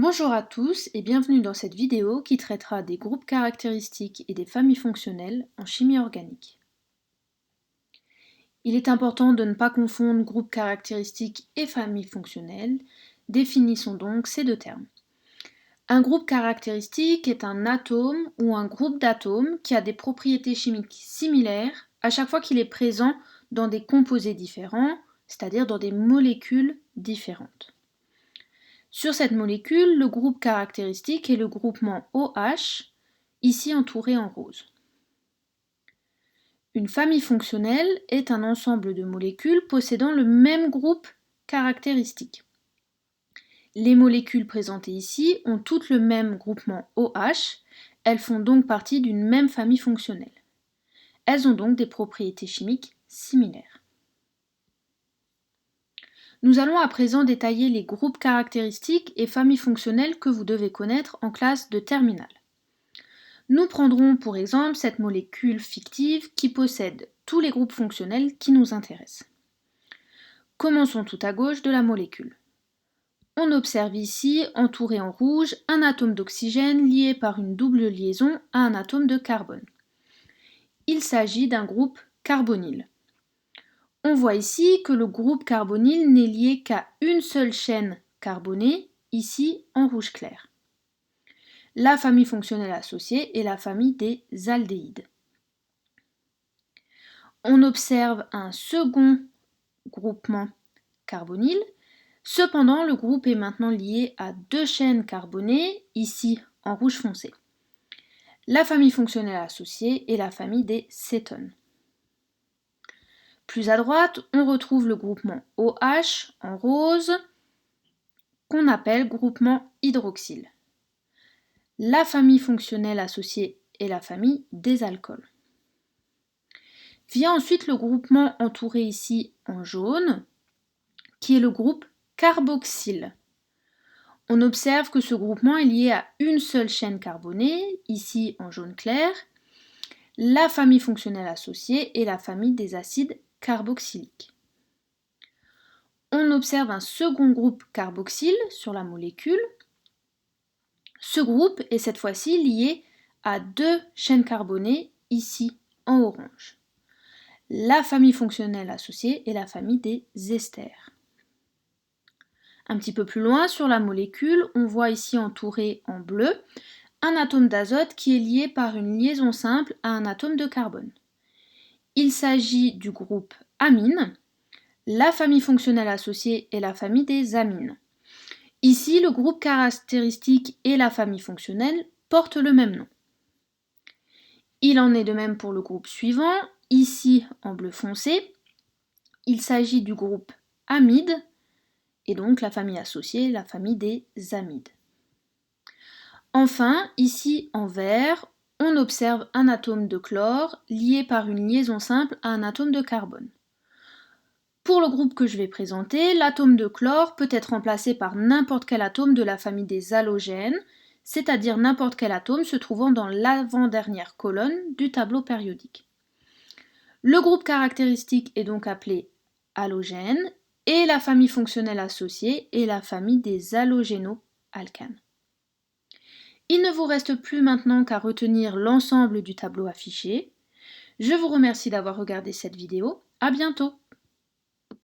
Bonjour à tous et bienvenue dans cette vidéo qui traitera des groupes caractéristiques et des familles fonctionnelles en chimie organique. Il est important de ne pas confondre groupes caractéristiques et familles fonctionnelles. Définissons donc ces deux termes. Un groupe caractéristique est un atome ou un groupe d'atomes qui a des propriétés chimiques similaires à chaque fois qu'il est présent dans des composés différents, c'est-à-dire dans des molécules différentes. Sur cette molécule, le groupe caractéristique est le groupement OH, ici entouré en rose. Une famille fonctionnelle est un ensemble de molécules possédant le même groupe caractéristique. Les molécules présentées ici ont toutes le même groupement OH, elles font donc partie d'une même famille fonctionnelle. Elles ont donc des propriétés chimiques similaires. Nous allons à présent détailler les groupes caractéristiques et familles fonctionnelles que vous devez connaître en classe de terminale. Nous prendrons pour exemple cette molécule fictive qui possède tous les groupes fonctionnels qui nous intéressent. Commençons tout à gauche de la molécule. On observe ici, entouré en rouge, un atome d'oxygène lié par une double liaison à un atome de carbone. Il s'agit d'un groupe carbonyle. On voit ici que le groupe carbonyle n'est lié qu'à une seule chaîne carbonée, ici en rouge clair. La famille fonctionnelle associée est la famille des aldéhydes. On observe un second groupement carbonyle. Cependant, le groupe est maintenant lié à deux chaînes carbonées, ici en rouge foncé. La famille fonctionnelle associée est la famille des cétones. Plus à droite, on retrouve le groupement OH en rose, qu'on appelle groupement hydroxyle. La famille fonctionnelle associée est la famille des alcools. Vient ensuite le groupement entouré ici en jaune, qui est le groupe carboxyle. On observe que ce groupement est lié à une seule chaîne carbonée, ici en jaune clair. La famille fonctionnelle associée est la famille des acides carboxyliques. On observe un second groupe carboxyle sur la molécule. Ce groupe est cette fois-ci lié à deux chaînes carbonées, ici en orange. La famille fonctionnelle associée est la famille des esters. Un petit peu plus loin sur la molécule, on voit ici entouré en bleu un atome d'azote qui est lié par une liaison simple à un atome de carbone. Il s'agit du groupe amine. La famille fonctionnelle associée est la famille des amines. Ici, le groupe caractéristique et la famille fonctionnelle portent le même nom. Il en est de même pour le groupe suivant, ici en bleu foncé. Il s'agit du groupe amide, et donc la famille associée est la famille des amides. Enfin, ici en vert, on observe un atome de chlore lié par une liaison simple à un atome de carbone. Pour le groupe que je vais présenter, l'atome de chlore peut être remplacé par n'importe quel atome de la famille des halogènes, c'est-à-dire n'importe quel atome se trouvant dans l'avant-dernière colonne du tableau périodique. Le groupe caractéristique est donc appelé halogène et la famille fonctionnelle associée est la famille des halogénoalcanes. Il ne vous reste plus maintenant qu'à retenir l'ensemble du tableau affiché. Je vous remercie d'avoir regardé cette vidéo. À bientôt!